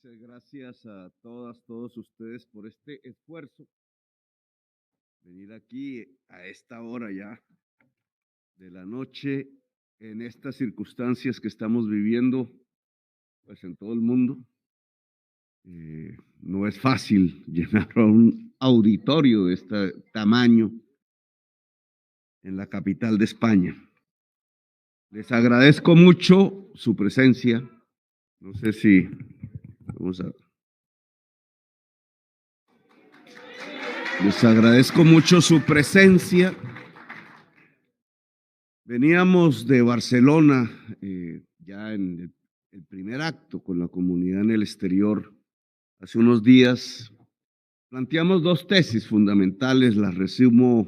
Gracias a todas, todos ustedes por este esfuerzo. Venir aquí a esta hora ya de la noche, en estas circunstancias que estamos viviendo, pues en todo el mundo. No es fácil llenar a un auditorio de este tamaño en la capital de España. Les agradezco mucho su presencia. No sé si vamos a... Les agradezco mucho su presencia. Veníamos de Barcelona, ya en el primer acto con la comunidad en el exterior, hace unos días. Planteamos dos tesis fundamentales, las resumo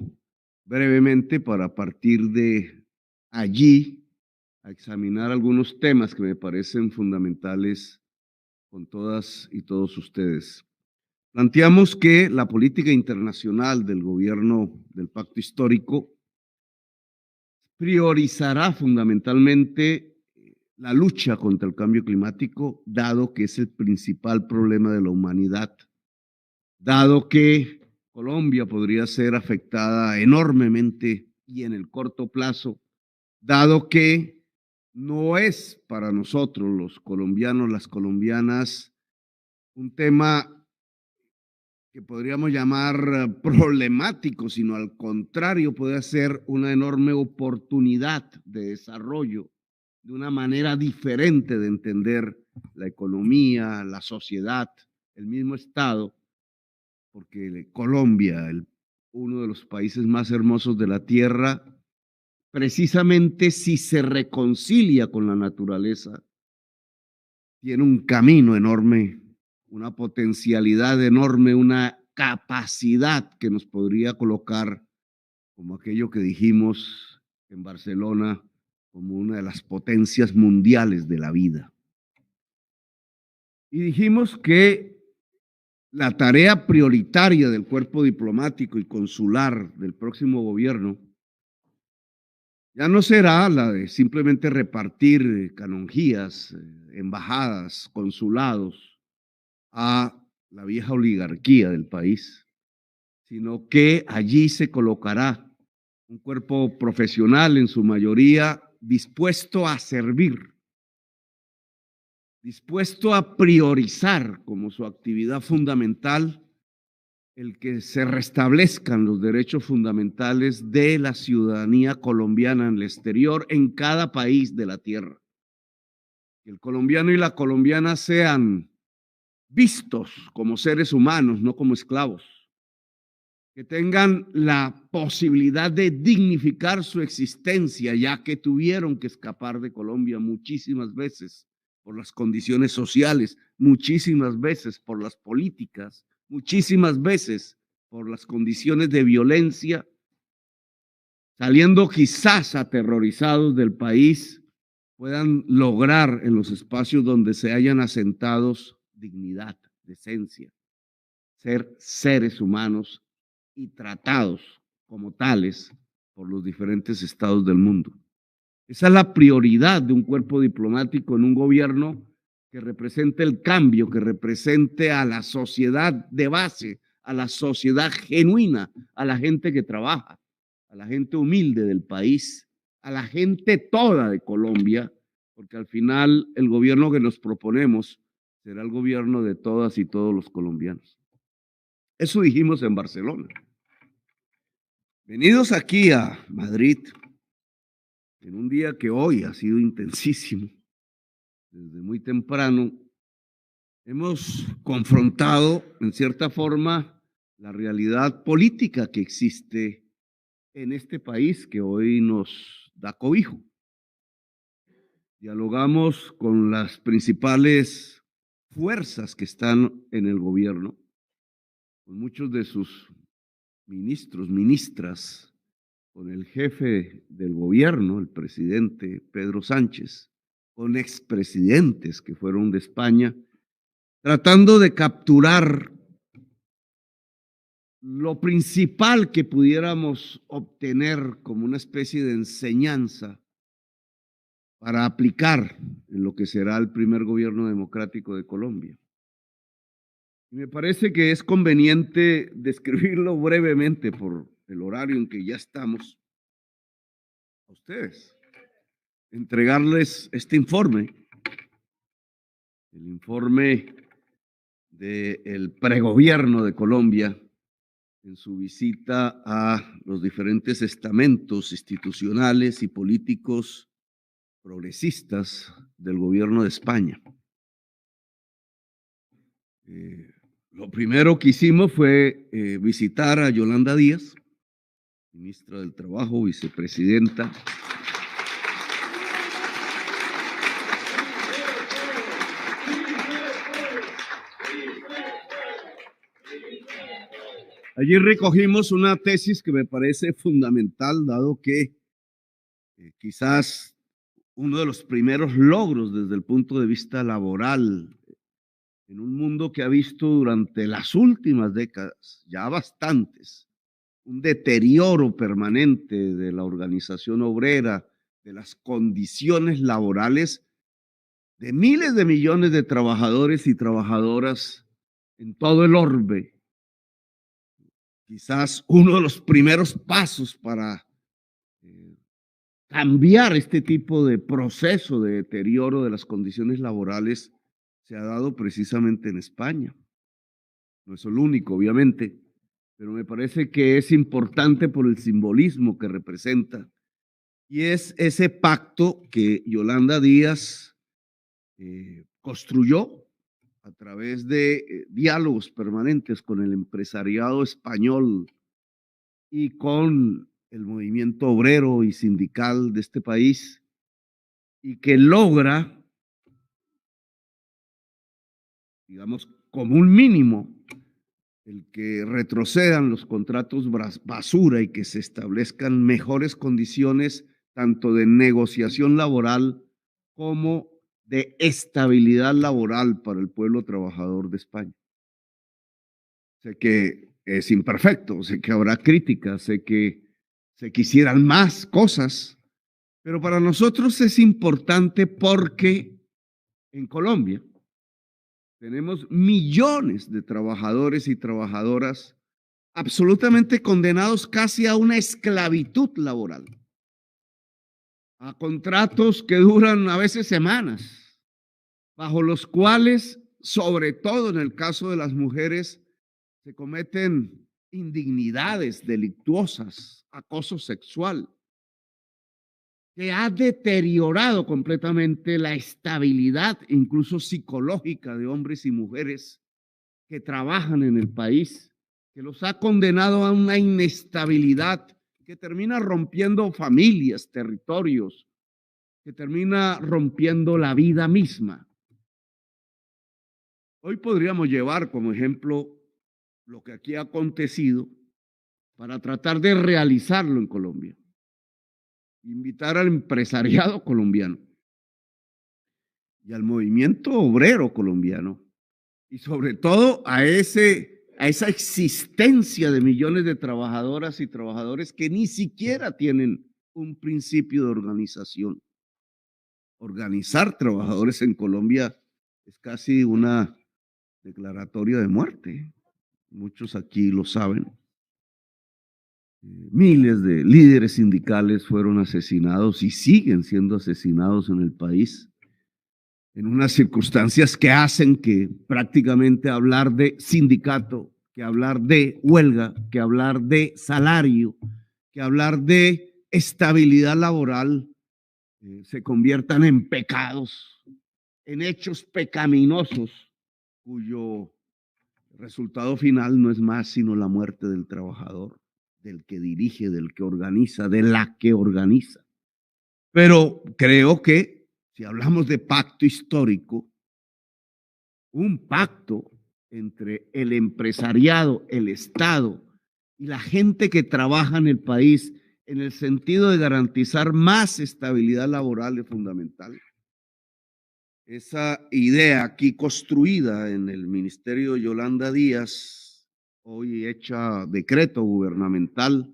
brevemente para partir de allí a examinar algunos temas que me parecen fundamentales con todas y todos ustedes. Planteamos que la política internacional del gobierno del Pacto Histórico priorizará fundamentalmente la lucha contra el cambio climático, dado que es el principal problema de la humanidad, dado que Colombia podría ser afectada enormemente y en el corto plazo, dado que no es para nosotros los colombianos, las colombianas, un tema que podríamos llamar problemático, sino al contrario, puede ser una enorme oportunidad de desarrollo, de una manera diferente de entender la economía, la sociedad, el mismo Estado, porque Colombia, uno de los países más hermosos de la tierra, precisamente si se reconcilia con la naturaleza, tiene un camino enorme, una potencialidad enorme, una capacidad que nos podría colocar como aquello que dijimos en Barcelona, como una de las potencias mundiales de la vida. Y dijimos que la tarea prioritaria del cuerpo diplomático y consular del próximo gobierno ya no será la de simplemente repartir canonjías, embajadas, consulados a la vieja oligarquía del país, sino que allí se colocará un cuerpo profesional en su mayoría dispuesto a servir, dispuesto a priorizar como su actividad fundamental el que se restablezcan los derechos fundamentales de la ciudadanía colombiana en el exterior, en cada país de la tierra. Que el colombiano y la colombiana sean vistos como seres humanos, no como esclavos. Que tengan la posibilidad de dignificar su existencia, ya que tuvieron que escapar de Colombia muchísimas veces por las condiciones sociales, muchísimas veces por las políticas, muchísimas veces por las condiciones de violencia, saliendo quizás aterrorizados del país, puedan lograr en los espacios donde se hayan asentados dignidad, decencia, ser seres humanos y tratados como tales por los diferentes estados del mundo. Esa es la prioridad de un cuerpo diplomático en un gobierno que represente el cambio, que represente a la sociedad de base, a la sociedad genuina, a la gente que trabaja, a la gente humilde del país, a la gente toda de Colombia, porque al final el gobierno que nos proponemos será el gobierno de todas y todos los colombianos. Eso dijimos en Barcelona. Venidos aquí a Madrid, en un día que hoy ha sido intensísimo, desde muy temprano, hemos confrontado, en cierta forma, la realidad política que existe en este país que hoy nos da cobijo. Dialogamos con las principales fuerzas que están en el gobierno, con muchos de sus ministros, ministras, con el jefe del gobierno, el presidente Pedro Sánchez, con expresidentes que fueron de España, tratando de capturar lo principal que pudiéramos obtener como una especie de enseñanza para aplicar en lo que será el primer gobierno democrático de Colombia. Me parece que es conveniente describirlo brevemente por el horario en que ya estamos a ustedes, entregarles este informe, el informe del pregobierno de Colombia en su visita a los diferentes estamentos institucionales y políticos progresistas del gobierno de España. Lo primero que hicimos fue visitar a Yolanda Díaz, ministra del Trabajo, vicepresidenta. Allí recogimos una tesis que me parece fundamental, dado que quizás uno de los primeros logros desde el punto de vista laboral en un mundo que ha visto durante las últimas décadas, ya bastantes, un deterioro permanente de la organización obrera, de las condiciones laborales de miles de millones de trabajadores y trabajadoras en todo el orbe. Quizás uno de los primeros pasos para cambiar este tipo de proceso de deterioro de las condiciones laborales se ha dado precisamente en España. No es el único, obviamente, pero me parece que es importante por el simbolismo que representa. Y es ese pacto que Yolanda Díaz construyó a través de diálogos permanentes con el empresariado español y con el movimiento obrero y sindical de este país, y que logra, digamos, como un mínimo, el que retrocedan los contratos basura y que se establezcan mejores condiciones tanto de negociación laboral como de estabilidad laboral para el pueblo trabajador de España. Sé que es imperfecto, sé que habrá críticas, sé que se quisieran más cosas, pero para nosotros es importante porque en Colombia tenemos millones de trabajadores y trabajadoras absolutamente condenados casi a una esclavitud laboral, a contratos que duran a veces semanas, bajo los cuales, sobre todo en el caso de las mujeres, se cometen indignidades delictuosas, acoso sexual, que ha deteriorado completamente la estabilidad, incluso psicológica, de hombres y mujeres que trabajan en el país, que los ha condenado a una inestabilidad que termina rompiendo familias, territorios, que termina rompiendo la vida misma. Hoy podríamos llevar como ejemplo lo que aquí ha acontecido para tratar de realizarlo en Colombia. Invitar al empresariado colombiano y al movimiento obrero colombiano y sobre todo a esa existencia de millones de trabajadoras y trabajadores que ni siquiera tienen un principio de organización. Organizar trabajadores en Colombia es casi una declaratoria de muerte. Muchos aquí lo saben. Miles de líderes sindicales fueron asesinados y siguen siendo asesinados en el país en unas circunstancias que hacen que prácticamente hablar de sindicato, que hablar de huelga, que hablar de salario, que hablar de estabilidad laboral se conviertan en pecados, en hechos pecaminosos, cuyo resultado final no es más sino la muerte del trabajador, del que dirige, del que organiza, de la que organiza. Pero creo que si hablamos de pacto histórico, un pacto entre el empresariado, el Estado y la gente que trabaja en el país en el sentido de garantizar más estabilidad laboral es fundamental. Esa idea aquí construida en el Ministerio de Yolanda Díaz, hoy hecha decreto gubernamental,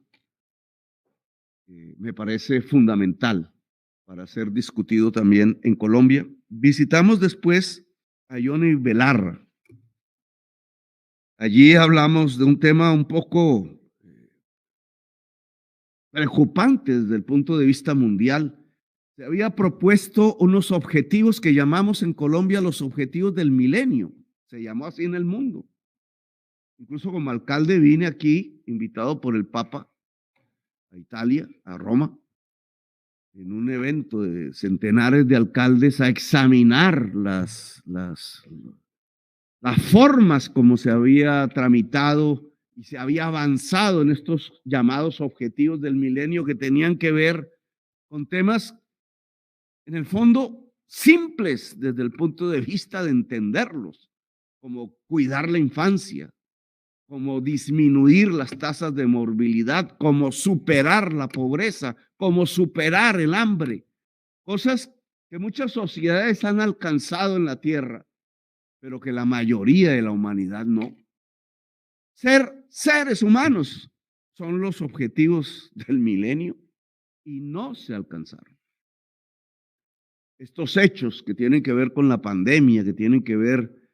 me parece fundamental para ser discutido también en Colombia. Visitamos después a Johnny Belarra, Allí hablamos de un tema un poco preocupante desde el punto de vista mundial. Se había propuesto unos objetivos que llamamos en Colombia los objetivos del milenio. Se llamó así en el mundo. Incluso como alcalde vine aquí, invitado por el Papa, a Italia, a Roma, en un evento de centenares de alcaldes a examinar las formas como se había tramitado y se había avanzado en estos llamados objetivos del milenio que tenían que ver con temas, en el fondo, simples desde el punto de vista de entenderlos, como cuidar la infancia, como disminuir las tasas de morbilidad, como superar la pobreza, como superar el hambre, cosas que muchas sociedades han alcanzado en la tierra, pero que la mayoría de la humanidad no. Ser seres humanos son los objetivos del milenio y no se alcanzaron. Estos hechos que tienen que ver con la pandemia, que tienen que ver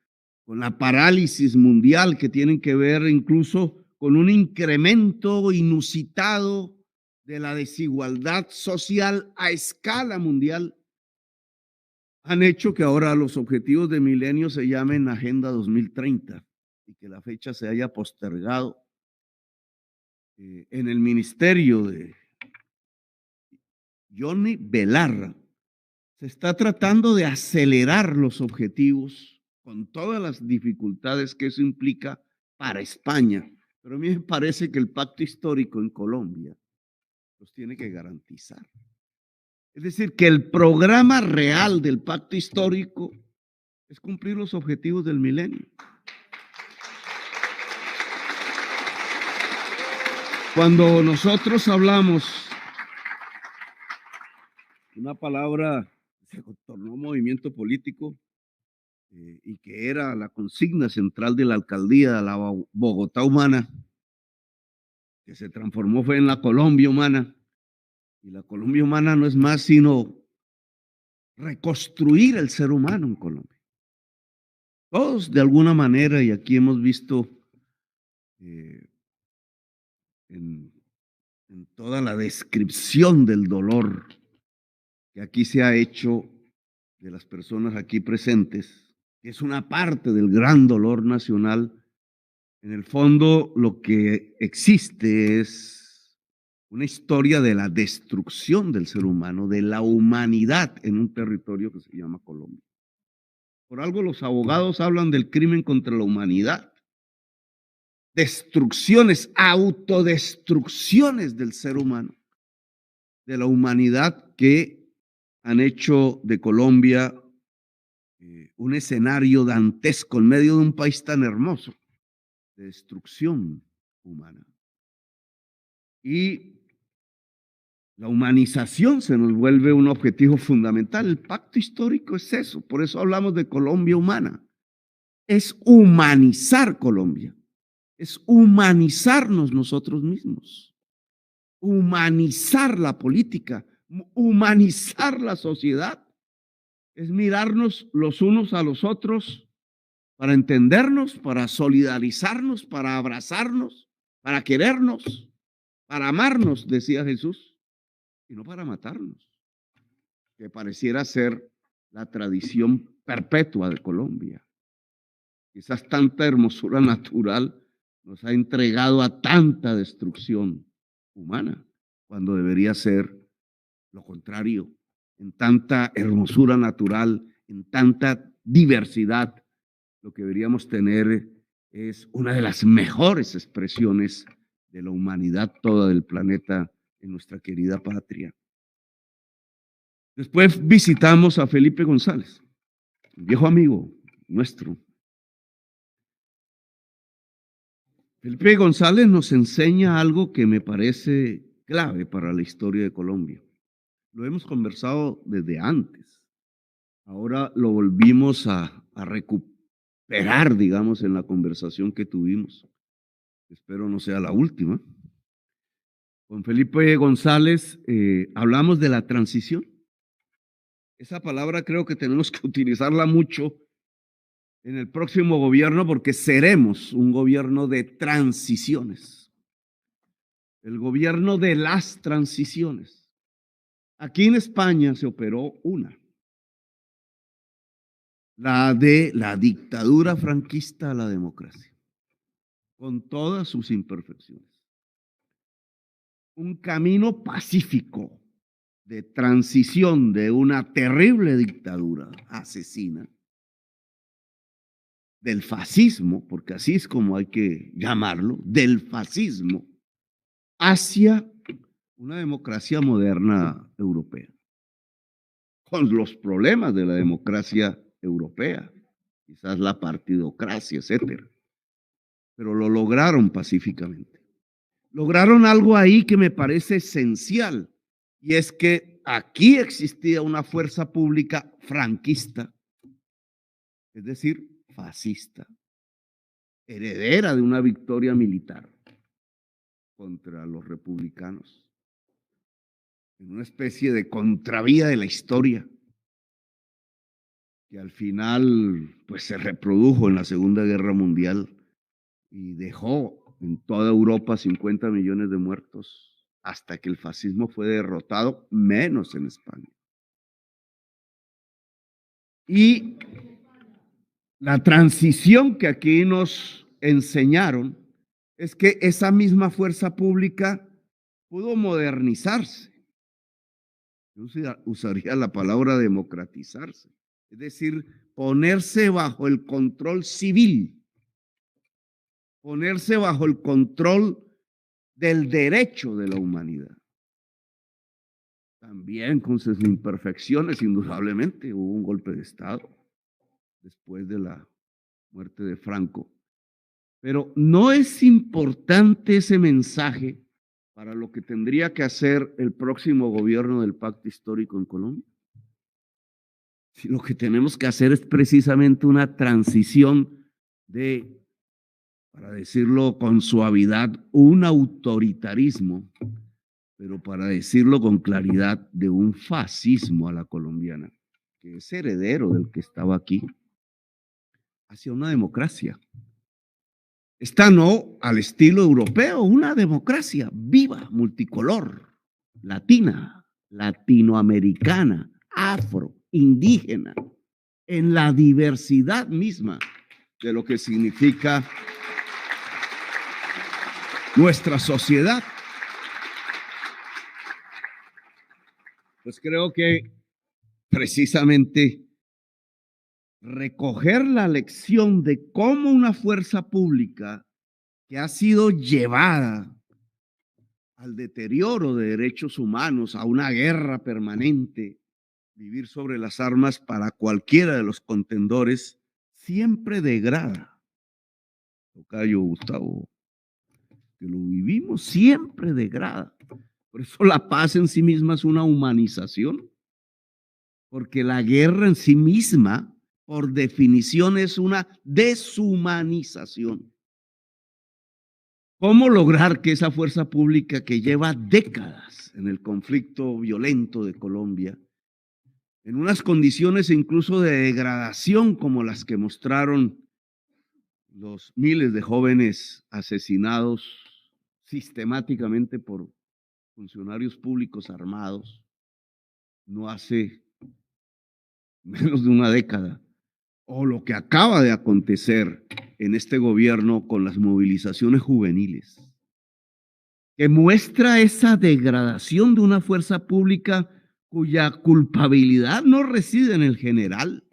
con la parálisis mundial, que tienen que ver incluso con un incremento inusitado de la desigualdad social a escala mundial, han hecho que ahora los objetivos de milenio se llamen Agenda 2030 y que la fecha se haya postergado. En el ministerio de Johnny Belarra se está tratando de acelerar los objetivos con todas las dificultades que eso implica para España. Pero a mí me parece que el pacto histórico en Colombia los tiene que garantizar. Es decir, que el programa real del pacto histórico es cumplir los objetivos del milenio. Cuando nosotros hablamos una palabra que se tornó movimiento político y que era la consigna central de la alcaldía, la Bogotá humana, que se transformó fue en la Colombia humana, y la Colombia humana no es más sino reconstruir el ser humano en Colombia. Todos de alguna manera, y aquí hemos visto eh, en, en toda la descripción del dolor que aquí se ha hecho de las personas aquí presentes, que es una parte del gran dolor nacional. En el fondo, lo que existe es una historia de la destrucción del ser humano, de la humanidad en un territorio que se llama Colombia. Por algo los abogados hablan del crimen contra la humanidad. Destrucciones, autodestrucciones del ser humano, de la humanidad, que han hecho de Colombia un escenario dantesco en medio de un país tan hermoso, de destrucción humana. Y la humanización se nos vuelve un objetivo fundamental. El pacto histórico es eso, por eso hablamos de Colombia humana. Es humanizar Colombia, es humanizarnos nosotros mismos, humanizar la política, humanizar la sociedad. Es mirarnos los unos a los otros para entendernos, para solidarizarnos, para abrazarnos, para querernos, para amarnos, decía Jesús, y no para matarnos, que pareciera ser la tradición perpetua de Colombia. Quizás tanta hermosura natural nos ha entregado a tanta destrucción humana, cuando debería ser lo contrario. En tanta hermosura natural, en tanta diversidad, lo que deberíamos tener es una de las mejores expresiones de la humanidad toda del planeta en nuestra querida patria. Después visitamos a Felipe González, un viejo amigo nuestro. Felipe González nos enseña algo que me parece clave para la historia de Colombia. Lo hemos conversado desde antes. Ahora lo volvimos a recuperar, digamos, en la conversación que tuvimos. Espero no sea la última. Con Felipe González hablamos de la transición. Esa palabra creo que tenemos que utilizarla mucho en el próximo gobierno porque seremos un gobierno de transiciones, el gobierno de las transiciones. Aquí en España se operó una, la de la dictadura franquista a la democracia, con todas sus imperfecciones. Un camino pacífico de transición de una terrible dictadura asesina, del fascismo, porque así es como hay que llamarlo, del fascismo, hacia una democracia moderna europea, con los problemas de la democracia europea, quizás la partidocracia, etcétera. Pero lo lograron pacíficamente. Lograron algo ahí que me parece esencial, y es que aquí existía una fuerza pública franquista, es decir, fascista, heredera de una victoria militar contra los republicanos, en una especie de contravía de la historia, que al final pues se reprodujo en la Segunda Guerra Mundial y dejó en toda Europa 50 millones de muertos hasta que el fascismo fue derrotado, menos en España. Y la transición que aquí nos enseñaron es que esa misma fuerza pública pudo modernizarse. Yo usaría la palabra democratizarse, es decir, ponerse bajo el control civil, ponerse bajo el control del derecho de la humanidad. También con sus imperfecciones, indudablemente, hubo un golpe de Estado después de la muerte de Franco. Pero no es importante ese mensaje para lo que tendría que hacer el próximo gobierno del Pacto Histórico en Colombia. Si lo que tenemos que hacer es precisamente una transición de, para decirlo con suavidad, un autoritarismo, pero para decirlo con claridad, de un fascismo a la colombiana, que es heredero del que estaba aquí, hacia una democracia. Esta no al estilo europeo, una democracia viva, multicolor, latina, latinoamericana, afro, indígena, en la diversidad misma de lo que significa nuestra sociedad. Pues creo que precisamente recoger la lección de cómo una fuerza pública que ha sido llevada al deterioro de derechos humanos, a una guerra permanente, vivir sobre las armas para cualquiera de los contendores, siempre degrada. Tocayo Gustavo, que lo vivimos, siempre degrada. Por eso la paz en sí misma es una humanización, porque la guerra en sí misma, por definición, es una deshumanización. ¿Cómo lograr que esa fuerza pública que lleva décadas en el conflicto violento de Colombia, en unas condiciones incluso de degradación como las que mostraron los miles de jóvenes asesinados sistemáticamente por funcionarios públicos armados, no hace menos de una década, o lo que acaba de acontecer en este gobierno con las movilizaciones juveniles, que muestra esa degradación de una fuerza pública cuya culpabilidad no reside en el general,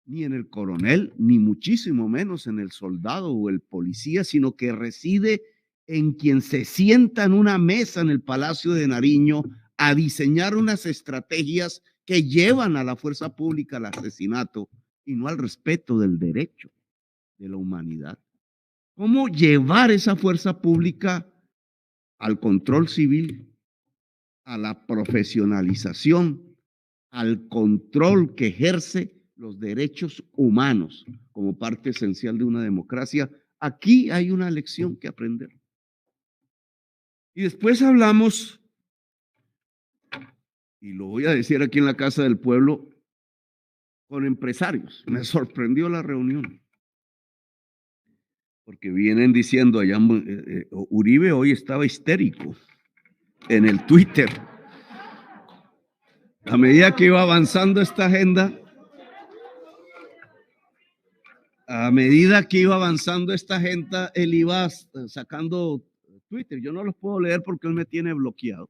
ni en el coronel, ni muchísimo menos en el soldado o el policía, sino que reside en quien se sienta en una mesa en el Palacio de Nariño a diseñar unas estrategias que llevan a la fuerza pública al asesinato y no al respeto del derecho de la humanidad. ¿Cómo llevar esa fuerza pública al control civil, a la profesionalización, al control que ejerce los derechos humanos como parte esencial de una democracia? Aquí hay una lección que aprender. Y después hablamos, y lo voy a decir aquí en la Casa del Pueblo, con empresarios. Me sorprendió la reunión, porque vienen diciendo allá, Uribe hoy estaba histérico en el Twitter. A medida que iba avanzando esta agenda, él iba sacando Twitter. Yo no los puedo leer porque él me tiene bloqueado.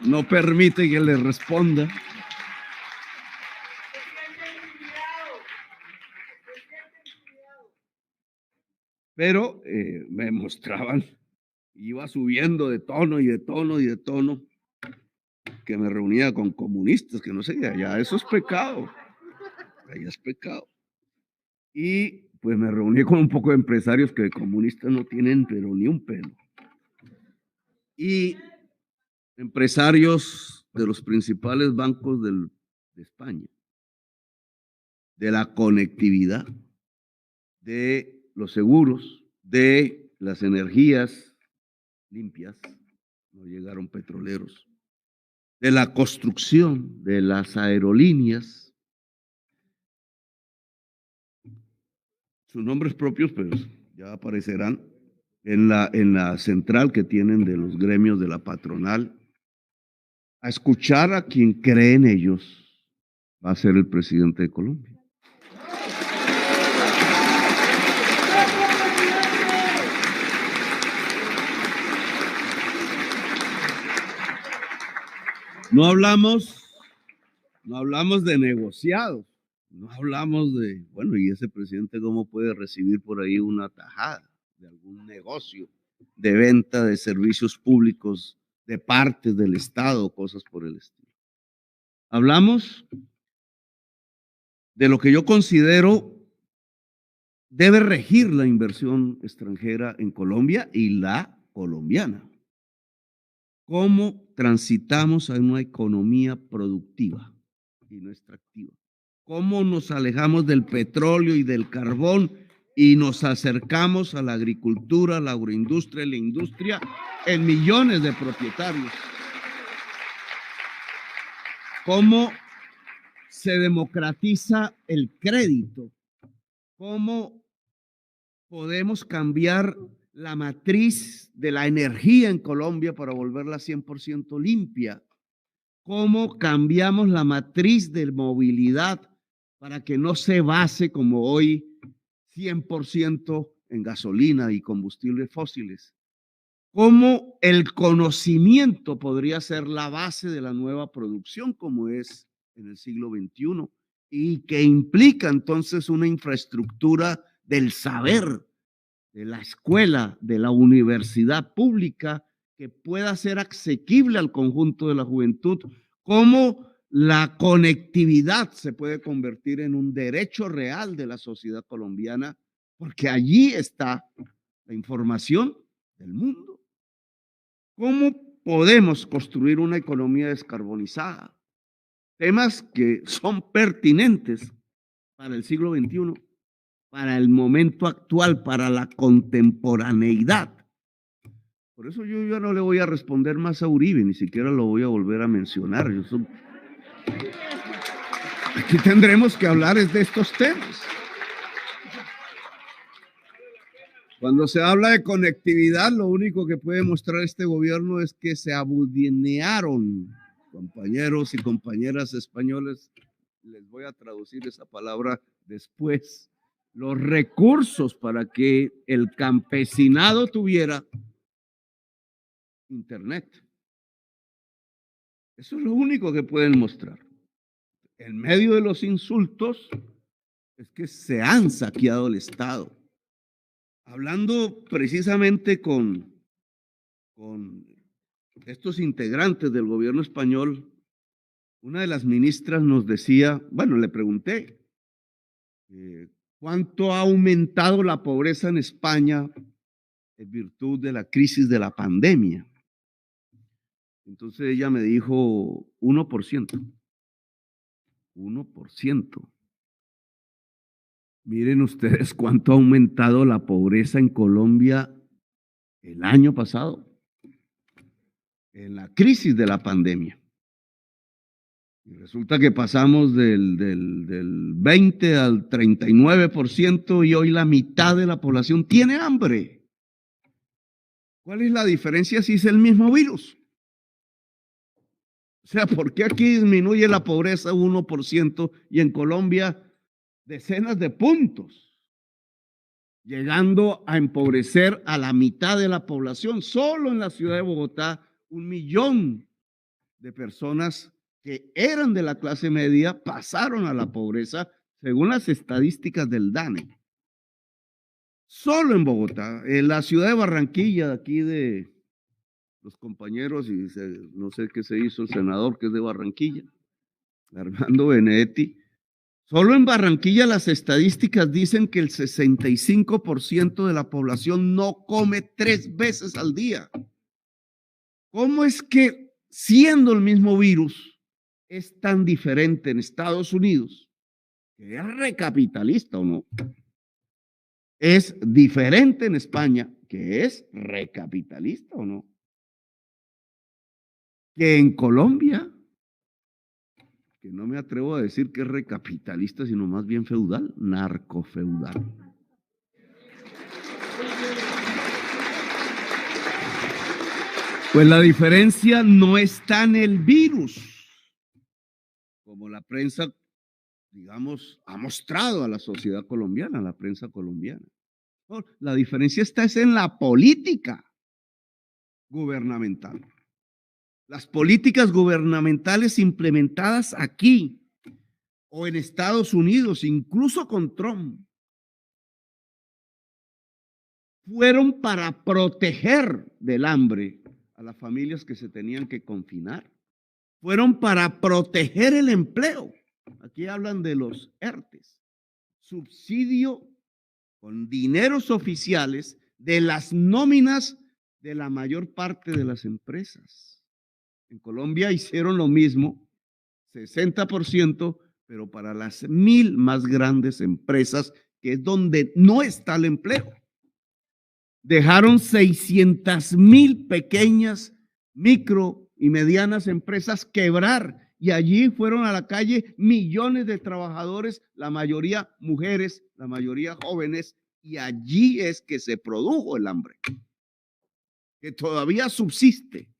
No permite que le responda. Pero me mostraban, iba subiendo de tono y de tono y de tono, que me reunía con comunistas, que no sé, ya eso es pecado. Allá es pecado. Y pues me reuní con un poco de empresarios que de comunistas no tienen pero ni un pelo. Y empresarios de los principales bancos de España, de la conectividad, de los seguros, de las energías limpias, no llegaron petroleros, de la construcción, de las aerolíneas, sus nombres propios, pero ya aparecerán en la central que tienen de los gremios de la patronal, a escuchar a quien cree en ellos va a ser el presidente de Colombia. No hablamos de negociados, no hablamos de, bueno, ¿y ese presidente cómo puede recibir por ahí una tajada de algún negocio de venta de servicios públicos de parte del Estado, cosas por el estilo? Hablamos de lo que yo considero debe regir la inversión extranjera en Colombia y la colombiana. ¿Cómo transitamos a una economía productiva y no extractiva? ¿Cómo nos alejamos del petróleo y del carbón y nos acercamos a la agricultura, la agroindustria y la industria en millones de propietarios? ¿Cómo se democratiza el crédito? ¿Cómo podemos cambiar la matriz de la energía en Colombia para volverla 100% limpia? ¿Cómo cambiamos la matriz de movilidad para que no se base como hoy 100% en gasolina y combustibles fósiles? ¿Cómo el conocimiento podría ser la base de la nueva producción como es en el siglo XXI y que implica entonces una infraestructura del saber, de la escuela, de la universidad pública que pueda ser asequible al conjunto de la juventud? ¿Cómo la conectividad se puede convertir en un derecho real de la sociedad colombiana? Porque allí está la información del mundo. ¿Cómo podemos construir una economía descarbonizada? Temas que son pertinentes para el siglo XXI, para el momento actual, para la contemporaneidad. Por eso yo ya no le voy a responder más a Uribe, ni siquiera lo voy a volver a mencionar. Aquí tendremos que hablar de estos temas. Cuando se habla de conectividad, lo único que puede mostrar este gobierno es que se abudinearon, compañeros y compañeras españoles, les voy a traducir esa palabra después, los recursos para que el campesinado tuviera internet. Eso es lo único que pueden mostrar. En medio de los insultos es que se han saqueado el Estado. Hablando precisamente con estos integrantes del gobierno español, una de las ministras nos decía, bueno, le pregunté, ¿cuánto ha aumentado la pobreza en España en virtud de la crisis de la pandemia? Entonces ella me dijo 1%. 1%. Miren ustedes cuánto ha aumentado la pobreza en Colombia el año pasado, en la crisis de la pandemia. Y resulta que pasamos del 20 al 39% y hoy la mitad de la población tiene hambre. ¿Cuál es la diferencia si es el mismo virus? O sea, ¿por qué aquí disminuye la pobreza 1% y en Colombia decenas de puntos? Llegando a empobrecer a la mitad de la población. Solo en la ciudad de Bogotá, 1 millón de personas que eran de la clase media pasaron a la pobreza, según las estadísticas del DANE. Solo en Bogotá, en la ciudad de Barranquilla, aquí de los compañeros, y no sé qué se hizo el senador que es de Barranquilla, Armando Benedetti. Solo en Barranquilla las estadísticas dicen que el 65% de la población no come 3 veces al día. ¿Cómo es que, siendo el mismo virus, es tan diferente en Estados Unidos, que es recapitalista o no? Es diferente en España, que es recapitalista o no, que en Colombia, que no me atrevo a decir que es recapitalista, sino más bien feudal, narcofeudal. Pues la diferencia no está en el virus, como la prensa, digamos, ha mostrado a la sociedad colombiana, a la prensa colombiana. No, la diferencia está es en la política gubernamental. Las políticas gubernamentales implementadas aquí o en Estados Unidos, incluso con Trump, fueron para proteger del hambre a las familias que se tenían que confinar. Fueron para proteger el empleo. Aquí hablan de los ERTES, subsidio con dineros oficiales de las nóminas de la mayor parte de las empresas. En Colombia hicieron lo mismo, 60%, pero para las 1,000 más grandes empresas, que es donde no está el empleo. Dejaron 600,000 pequeñas, micro y medianas empresas quebrar y allí fueron a la calle millones de trabajadores, la mayoría mujeres, la mayoría jóvenes, y allí es que se produjo el hambre, que todavía subsiste,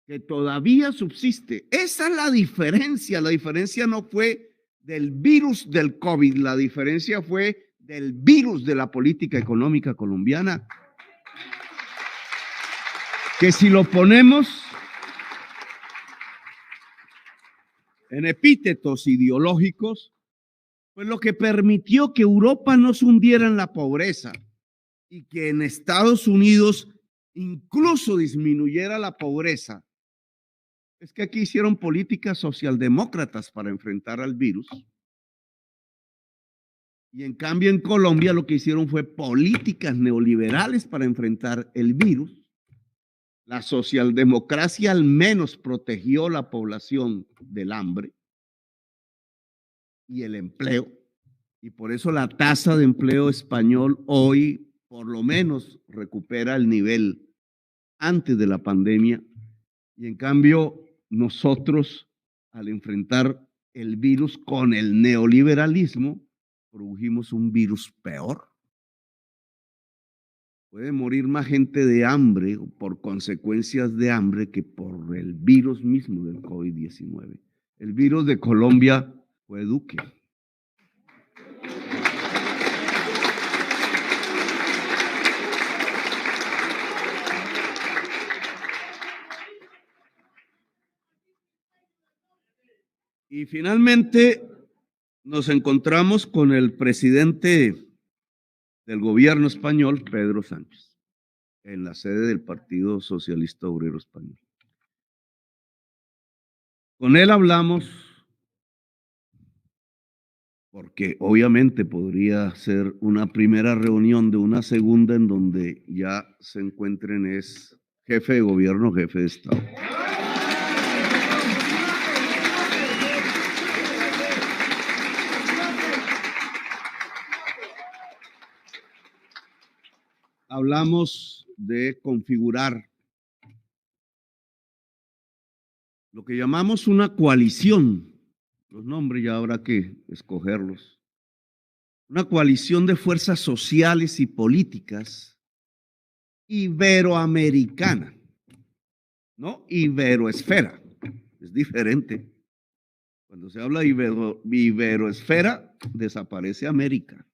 que todavía subsiste. Esa es la diferencia no fue del virus del COVID, la diferencia fue del virus de la política económica colombiana, que si lo ponemos en epítetos ideológicos, pues lo que permitió que Europa no se hundiera en la pobreza y que en Estados Unidos incluso disminuyera la pobreza, es que aquí hicieron políticas socialdemócratas para enfrentar al virus. Y en cambio en Colombia lo que hicieron fue políticas neoliberales para enfrentar el virus. La socialdemocracia al menos protegió la población del hambre y el empleo. Y por eso la tasa de empleo español hoy por lo menos recupera el nivel antes de la pandemia. Y en cambio nosotros, al enfrentar el virus con el neoliberalismo, produjimos un virus peor. Puede morir más gente de hambre o por consecuencias de hambre que por el virus mismo del COVID-19. El virus de Colombia fue Duque. Y finalmente nos encontramos con el presidente del gobierno español, Pedro Sánchez, en la sede del Partido Socialista Obrero Español. Con él hablamos porque obviamente podría ser una primera reunión de una segunda en donde ya se encuentren es jefe de gobierno, jefe de Estado. Hablamos de configurar lo que llamamos una coalición, los nombres ya habrá que escogerlos, una coalición de fuerzas sociales y políticas iberoamericana, no iberoesfera, es diferente. Cuando se habla de iberoesfera, desaparece América.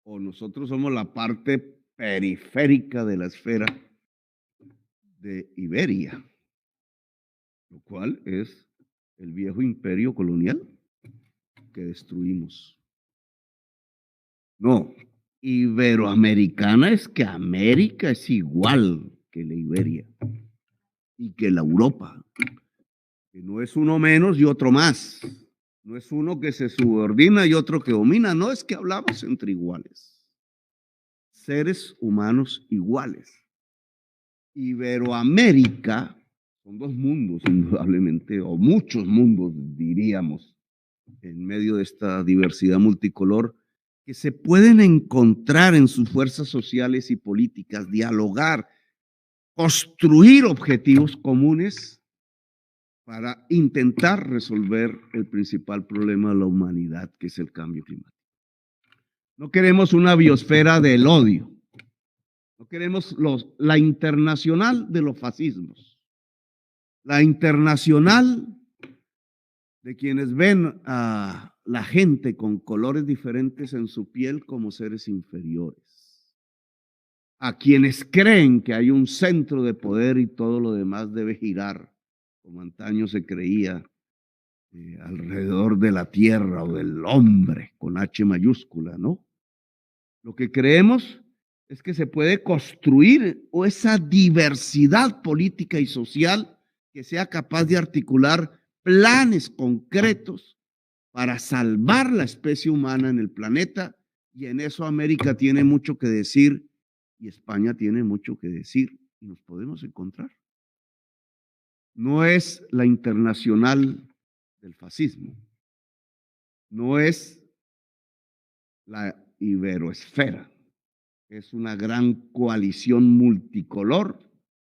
O nosotros somos la parte periférica de la esfera de Iberia, lo cual es el viejo imperio colonial que destruimos. No, iberoamericana es que América es igual que la Iberia y que la Europa, que no es uno menos y otro más, no es uno que se subordina y otro que domina, no, es que hablamos entre iguales, seres humanos iguales. Iberoamérica son dos mundos, indudablemente, o muchos mundos, diríamos, en medio de esta diversidad multicolor, que se pueden encontrar en sus fuerzas sociales y políticas, dialogar, construir objetivos comunes para intentar resolver el principal problema de la humanidad, que es el cambio climático. No queremos una biosfera del odio, no queremos la internacional de los fascismos, la internacional de quienes ven a la gente con colores diferentes en su piel como seres inferiores, a quienes creen que hay un centro de poder y todo lo demás debe girar, como antaño se creía, alrededor de la tierra o del hombre, con H mayúscula, ¿no? Lo que creemos es que se puede construir esa diversidad política y social que sea capaz de articular planes concretos para salvar la especie humana en el planeta, y en eso América tiene mucho que decir y España tiene mucho que decir y nos podemos encontrar. No es la internacional del fascismo, no es la iberoesfera, es una gran coalición multicolor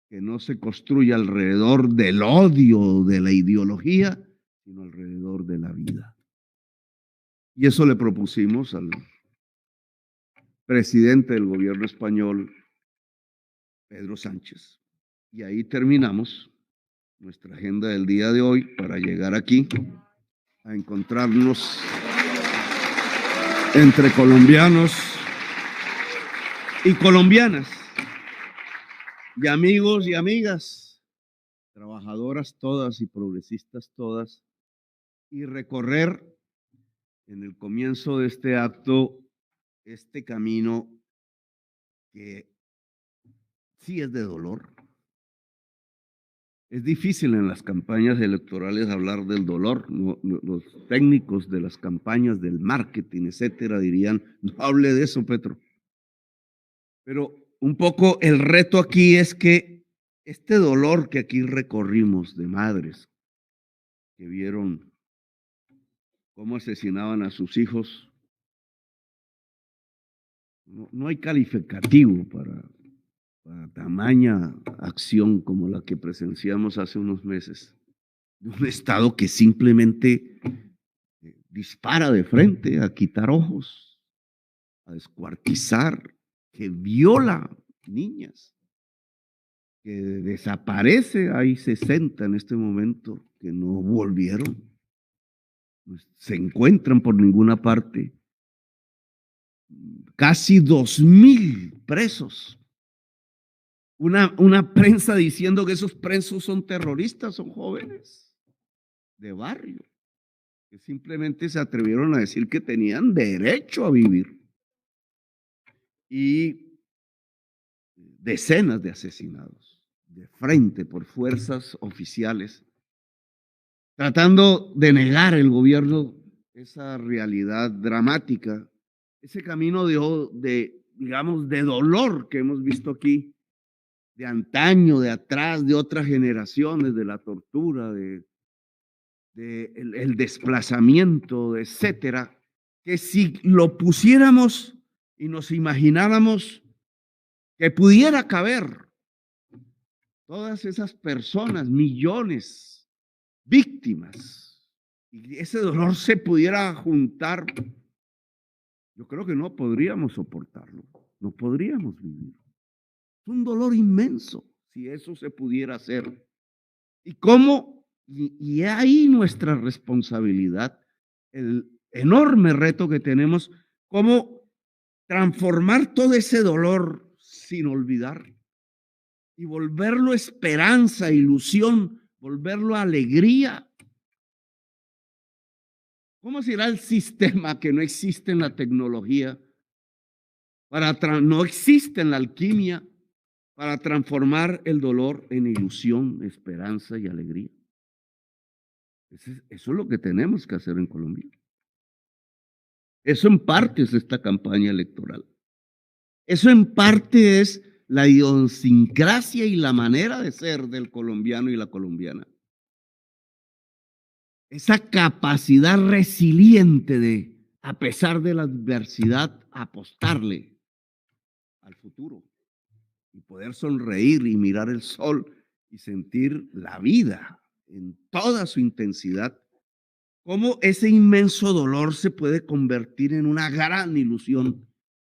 que no se construye alrededor del odio, de la ideología, sino alrededor de la vida. Y eso le propusimos al presidente del gobierno español, Pedro Sánchez. Y ahí terminamos nuestra agenda del día de hoy para llegar aquí a encontrarnos entre colombianos y colombianas, y amigos y amigas, trabajadoras todas y progresistas todas, y recorrer en el comienzo de este acto este camino que sí es de dolor. Es difícil en las campañas electorales hablar del dolor. Los técnicos de las campañas, del marketing, etcétera, dirían, no hable de eso, Petro. Pero un poco el reto aquí es que este dolor que aquí recorrimos de madres que vieron cómo asesinaban a sus hijos, no hay calificativo para tamaña acción como la que presenciamos hace unos meses, de un Estado que simplemente dispara de frente a quitar ojos, a descuartizar, que viola niñas, que desaparece. Hay 60 en este momento que no volvieron, se encuentran por ninguna parte. Casi 2,000 presos. Una prensa diciendo que esos presos son terroristas, son jóvenes de barrio, que simplemente se atrevieron a decir que tenían derecho a vivir. Y decenas de asesinados de frente por fuerzas oficiales, tratando de negar el gobierno esa realidad dramática, ese camino digamos, de dolor que hemos visto aquí, de antaño, de atrás, de otras generaciones, de la tortura, el desplazamiento, etcétera, que si lo pusiéramos y nos imagináramos que pudiera caber todas esas personas, millones, víctimas, y ese dolor se pudiera juntar, yo creo que no podríamos soportarlo, no podríamos vivir. Es un dolor inmenso si eso se pudiera hacer. ¿Y cómo? Y ahí nuestra responsabilidad, el enorme reto que tenemos, cómo transformar todo ese dolor sin olvidar y volverlo esperanza, ilusión, volverlo alegría. ¿Cómo será el sistema que no existe en la tecnología? No existe en la alquimia para transformar el dolor en ilusión, esperanza y alegría. Eso es lo que tenemos que hacer en Colombia. Eso en parte es esta campaña electoral. Eso en parte es la idiosincrasia y la manera de ser del colombiano y la colombiana. Esa capacidad resiliente de, a pesar de la adversidad, apostarle al futuro y poder sonreír y mirar el sol y sentir la vida en toda su intensidad. Cómo ese inmenso dolor se puede convertir en una gran ilusión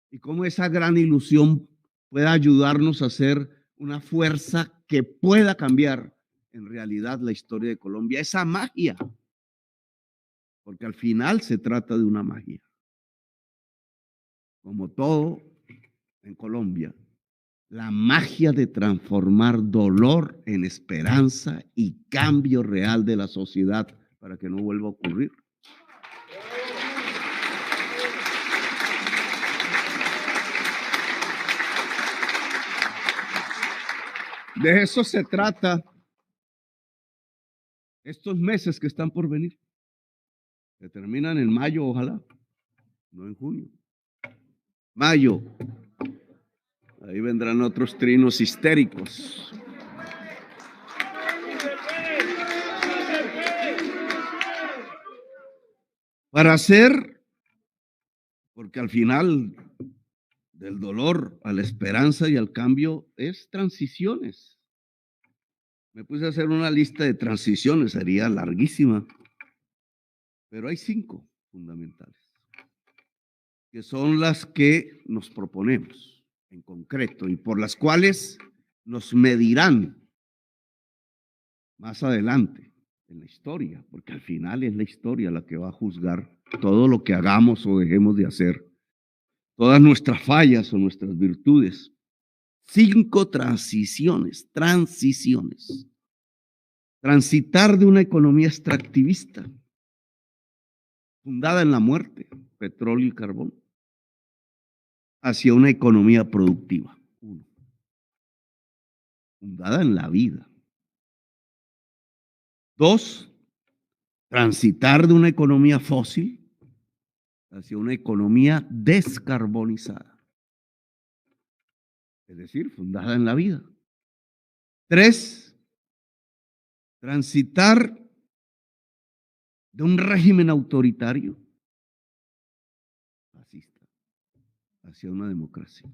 y cómo esa gran ilusión puede ayudarnos a hacer una fuerza que pueda cambiar en realidad la historia de Colombia. Esa magia, porque al final se trata de una magia. Como todo en Colombia, la magia de transformar dolor en esperanza y cambio real de la sociedad para que no vuelva a ocurrir. De eso se trata estos meses que están por venir. Que terminan en mayo, ojalá, no en junio. Mayo. Ahí vendrán otros trinos histéricos. Para hacer, porque al final del dolor a la esperanza y al cambio es transiciones. Me puse a hacer una lista de transiciones, sería larguísima, pero hay 5 fundamentales, que son las que nos proponemos en concreto y por las cuales nos medirán más adelante en la historia, porque al final es la historia la que va a juzgar todo lo que hagamos o dejemos de hacer, todas nuestras fallas o nuestras virtudes. 5 transiciones. Transitar de una economía extractivista, fundada en la muerte, petróleo y carbón, hacia una economía productiva. 1. Fundada en la vida. 2. Transitar de una economía fósil hacia una economía descarbonizada. Es decir, fundada en la vida. 3. Transitar de un régimen autoritario fascista hacia una democracia.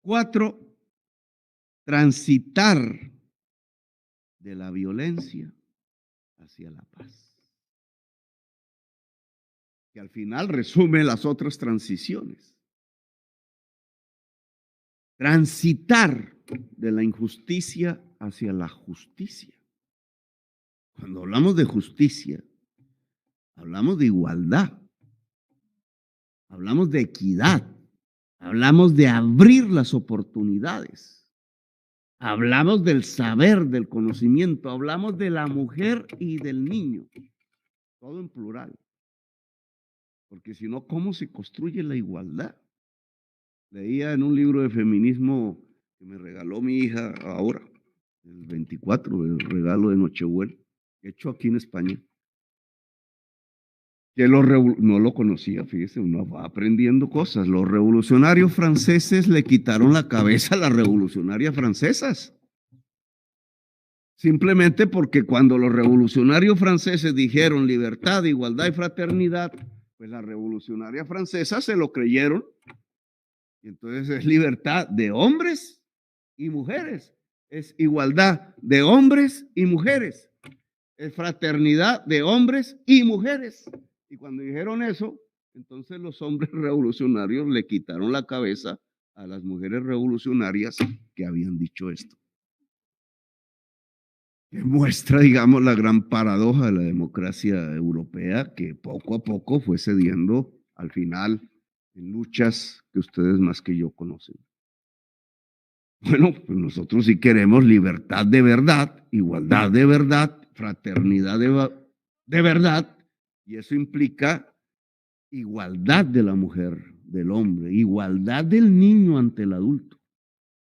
4. Transitar de la violencia hacia la paz, que al final resume las otras transiciones. Transitar de la injusticia hacia la justicia. Cuando hablamos de justicia, hablamos de igualdad, hablamos de equidad, hablamos de abrir las oportunidades, hablamos del saber, del conocimiento, hablamos de la mujer y del niño, todo en plural. Porque si no, ¿cómo se construye la igualdad? Leía en un libro de feminismo que me regaló mi hija ahora, el 24, el regalo de Nochebuena, hecho aquí en España, que no lo conocía, fíjese, uno va aprendiendo cosas. Los revolucionarios franceses le quitaron la cabeza a las revolucionarias francesas. Simplemente porque cuando los revolucionarios franceses dijeron libertad, igualdad y fraternidad, pues las revolucionarias francesas se lo creyeron. Y entonces es libertad de hombres y mujeres, es igualdad de hombres y mujeres, es fraternidad de hombres y mujeres. Y cuando dijeron eso, entonces los hombres revolucionarios le quitaron la cabeza a las mujeres revolucionarias que habían dicho esto. Que muestra, digamos, la gran paradoja de la democracia europea, que poco a poco fue cediendo al final en luchas que ustedes más que yo conocen. Bueno, pues nosotros sí queremos libertad de verdad, igualdad de verdad, fraternidad de verdad, y eso implica igualdad de la mujer, del hombre, igualdad del niño ante el adulto,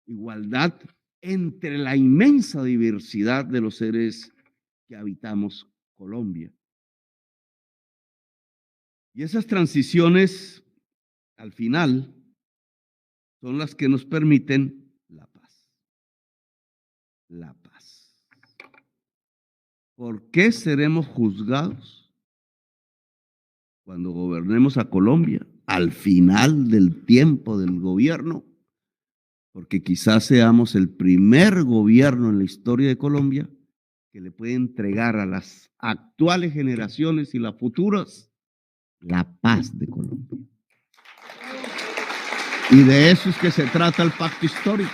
igualdad entre la inmensa diversidad de los seres que habitamos Colombia. Y esas transiciones, al final, son las que nos permiten la paz. La paz. ¿Por qué seremos juzgados cuando gobernemos a Colombia? Al final del tiempo del gobierno, porque quizás seamos el primer gobierno en la historia de Colombia que le puede entregar a las actuales generaciones y las futuras la paz de Colombia. Y de eso es que se trata el pacto histórico.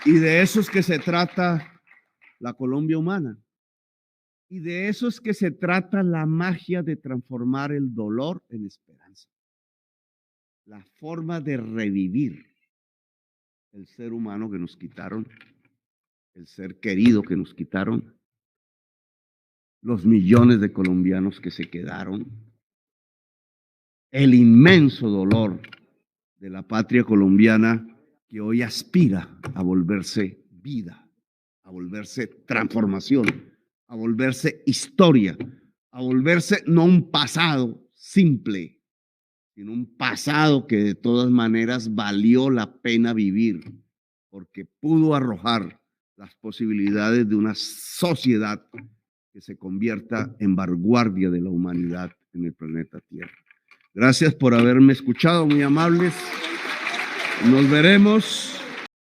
Y de eso es que se trata la Colombia humana. Y de eso es que se trata la magia de transformar el dolor en esperanza. La forma de revivir el ser humano que nos quitaron, el ser querido que nos quitaron, los millones de colombianos que se quedaron, el inmenso dolor de la patria colombiana que hoy aspira a volverse vida, a volverse transformación, a volverse historia, a volverse no un pasado simple, sino un pasado que de todas maneras valió la pena vivir, porque pudo arrojar las posibilidades de una sociedad que se convierta en vanguardia de la humanidad en el planeta Tierra. Gracias por haberme escuchado, muy amables. Nos veremos